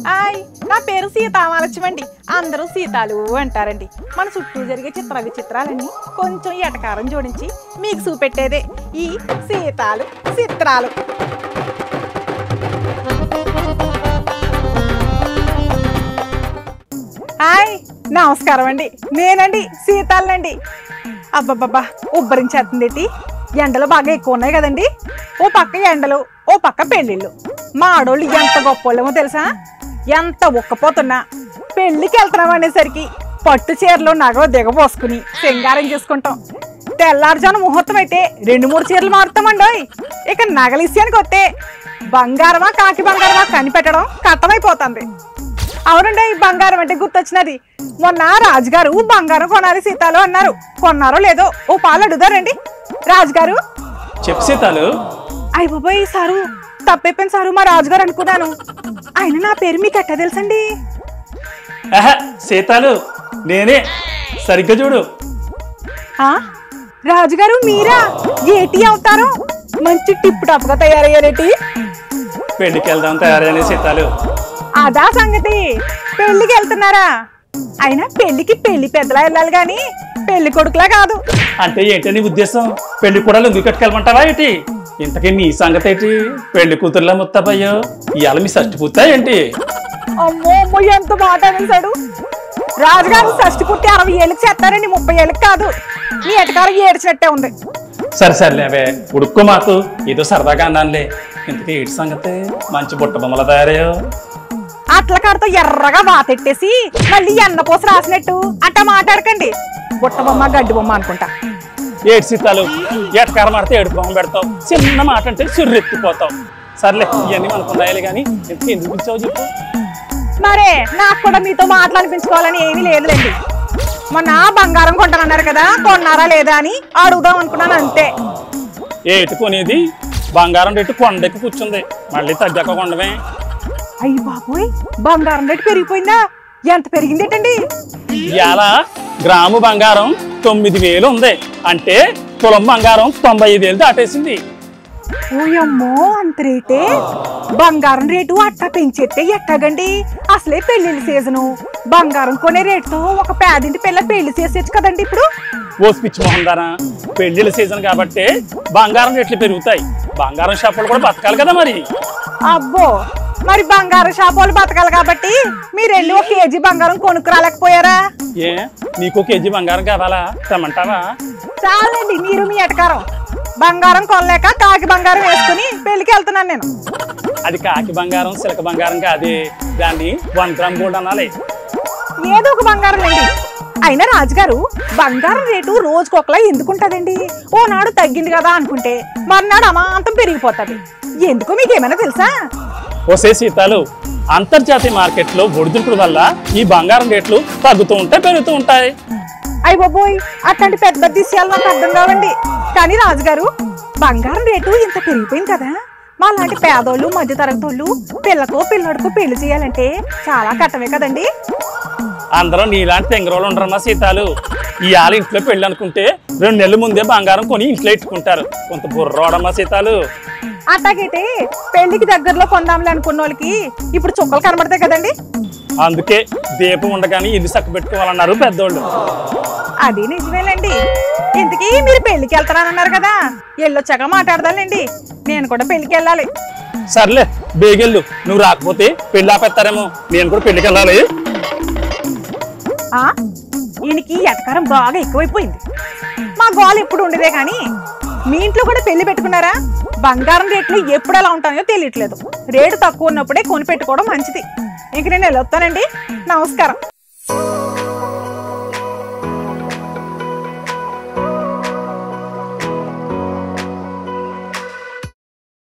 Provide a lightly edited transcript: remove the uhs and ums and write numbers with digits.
Hi, నా పేరు సీతామహాలక్ష్మి. అందరూ సీతాలు అంటారండి. మన చుట్టూ జరిగే చిత్ర విచిత్రాలన్నీ కొంచెం ఎటకారం జోడించి మీకు చూపెట్టేదే ఈ సీతాలు చిత్రాలు. హాయ్, నమస్కారం అండి. నేనండి సీతాలనండి. అబ్బబ్బబ్బా, ఉబ్బరించేస్తుందేటి. ఎండలు బాగా ఎక్కువ ఉన్నాయి కదండి. ఓ పక్క ఎండలు, ఓ పక్క పెళ్ళిళ్ళు. మా ఆడోళ్ళు ఎంత గొప్పోళ్ళేమో తెలుసా? ఎంత ఉక్కపోతున్నా పెళ్లికి వెళ్తున్నాం అనేసరికి పట్టు చీరలో నగలు దిగబోసుకుని సింగారం చేసుకుంటాం. తెల్లారుజాను ముహూర్తం అయితే 2-3 చీరలు మారుతామండోయ్. ఇక నగల విషయానికి వస్తే బంగారమా కాకి బంగారమా కనిపెట్టడం కట్టమైపోతుంది. అవునండి, ఈ బంగారం అంటే గుర్తొచ్చినది. మొన్న రాజుగారు బంగారం కొనాలి సీతాలు అన్నారు. కొన్నారో లేదో ఓ పాలు అడుగుదారండి. రాజుగారు చెప్పు సీతాలు. అయ్య బాబాయ్ సారు, తప్పైపోయింది సారు, మా రాజుగారు అనుకున్నాను. ఆయన నా పేరు మీకు ఎట్టా తెలుసండి? సీతాలు నేనే, సరిగ్గా చూడు. రాజుగారు మీరా? ఏటి అవుతారు? మంచి టిప్ టాప్ గా తయారయ్యారేటి? పెళ్లికి వెళ్దాం తయారైన సీతాలు. అదా సంగతి, పెళ్లికి వెళ్తున్నారా? అయినా పెళ్లికి పెళ్లి పెద్దలా వెళ్ళాలి గాని పెళ్లి కొడుకులా కాదు. అంటే ఏంటి నీ ఉద్దేశం? పెళ్లి కూడా లుంగి కట్టుకెళ్ళమంటావా ఏంటి? ఇంతకీ నీ సంగతి ఏంటి? పెళ్లి కూతుర్లా ముత్తబయ్యో, ఇవాళ మీ షష్టి పూర్తా ఏంటి? అమ్మో అమ్మో, ఎంత మాట అనేసాడు రాజుగారు. షష్టి పూర్తి 60 ఏళ్ళకి చేస్తారండి, 30 ఏళ్ళకి కాదు. మీ ఎటకారం ఏడ్చినట్టే ఉంది. సరే సర్లేవే, ఉడుక్కో మాకు, ఏదో సరదాగా అన్నానులే. ఇంతకీ ఏంటి సంగతి? మంచి బుట్ట బొమ్మల తయారయ్యో. అట్ల కాడతో ఎర్రగా వాతెట్టేసి మళ్ళీ ఎన్నపోసి రాసినట్టు అట్ట మాట్లాడకండి. బుట్ట బొమ్మ గడ్డి బొమ్మ అనుకుంటా. ఏడు సీతాలు, ఎటకారం ఆడితే ఏడు బొమ్మ పెడతావు, చిన్న మాట అంటే సుర్రెత్తిపోతావు. సర్లే, ఇవన్నీ మనకు ఉన్నాయాలి కానీ ఇంతకీ ఎందుకు ఇచ్చావు చెప్పు. మరే నాకు కూడా మీతో మాట్లాడిపించుకోవాలని ఏమీ లేదులేండి. మొన్న బంగారం కొంటానన్నారు కదా, కొన్నారా లేదా అని అడుగుదాం అనుకున్నాను అంతే. ఏటి కొనేది? బంగారం రేటు కొండెక్కి కూర్చుంది, మళ్ళీ తగ్గాక కొండమే. అయ్యి బాబోయ్, బంగారం రేటు పెరిగిపోయిందా? ఎంత పెరిగిందేటండి? ఇవాళ గ్రాము బంగారం 9,000 ఉంది. అంటే తులం బంగారం 95,000 దాటేసింది. ఓయమ్మో, అంత రేటే? బంగారం రేటు అట్టా పెంచేస్తే ఎట్టాగండి? అసలే పెళ్లిళ్ళ సీజను. బంగారం కొనే రేటుతో ఒక పేదింటి పిల్ల పెళ్లి చేసేచ్చు కదండి ఇప్పుడు. ఓ పిచ్చి మొహం దానా, పెళ్లిళ్ళ సీజన్ కాబట్టి బంగారం రేట్లు పెరుగుతాయి. బంగారం షాపులు కూడా బతకాలి కదా మరి. అబ్బో, మరి బంగారం షాపులు బతకాలి కాబట్టి మీరు వెళ్ళి 1 కేజీ బంగారం కొనుక్కు రాలేకపోయారా? ఏ, నీకు 1 కేజీ బంగారం కావాలా? తెమ్మంటావా? చాలండి మీరు మీ ఎటకారం. బంగారం కొనలేక కాకి బంగారం వేసుకుని పెళ్లికి వెళ్తున్నాను నేను. అది కాకి బంగారం సిలక బంగారం కాదే, దాన్ని 1 గ్రామ్ గోల్డ్ అనాలి. ఏదో ఒక బంగారం లేండి. అయినా రాజుగారు, బంగారం రేటు రోజుకొకలా ఎందుకుంటదండి? ఓనాడు తగ్గింది కదా అనుకుంటే మర్నాడు అమాంతం పెరిగిపోతుంది. ఎందుకు మీకేమైనా తెలుసా? ఓసే సీతాలు, అంతర్జాతీయ మార్కెట్లో ఒడిదుడుకుల వల్ల ఈ బంగారం రేట్లు తగ్గుతూ ఉంటాయి, పెరుగుతూ ఉంటాయి. అయ్య బాబోయ్, అట్లాంటి పెద్ద విషయాలు నాకు అర్థం కావండి. కానీ రాజుగారు, బంగారం రేటు ఇంత పెరిగిపోయింది కదా, మా లాంటి పేదోళ్ళు మధ్యతరగతి వాళ్ళు పిల్లకు పిల్లడికి పెళ్లి చేయాలంటే చాలా కట్టమే కదండి. అందరూ నీలాంటి తెంగరోళ్ళు ఉండరమ్మా సీతాలు. ఇవాళ ఇంట్లో పెళ్ళి అనుకుంటే 2 నెలల ముందే బంగారం కొని ఇంట్లో ఇట్టుకుంటారు. కొంత బుర్రోడమ్మా సీతాలు. అట్లాగైతే పెళ్లికి దగ్గరలో కొందాంలే అనుకున్న వాళ్ళకి ఇప్పుడు చుక్కలు కనబడతాయి కదండి. అందుకే దీపం ఉండగానే ఇల్లు చక్క పెట్టుకోవాలన్నారు పెద్దోళ్ళు. అది నిజమేనండి. ఇంతకీ మీరు పెళ్లికి వెళ్తారన్నారు కదా, ఎల్లొచ్చాక మాట్లాడదాంలేండి. నేను కూడా పెళ్లికి వెళ్ళాలి. సర్లే, బేగెళ్ళు. నువ్వు రాకపోతే పెళ్లి ఆపేస్తారేమో. నేను కూడా పెళ్లికి వెళ్ళాలి. ఈయనకి ఎటకారం బాగా ఎక్కువైపోయింది. మా గోల్ ఎప్పుడు ఉండేదే కానీ మీ ఇంట్లో కూడా పెళ్లి పెట్టుకున్నారా? బంగారం రేట్లు ఎప్పుడు ఎలా ఉంటాయో తెలియట్లేదు. రేటు తక్కువ ఉన్నప్పుడే కొని పెట్టుకోవడం మంచిది. ఇంక నేను వెళ్ళొస్తానండి. నమస్కారం.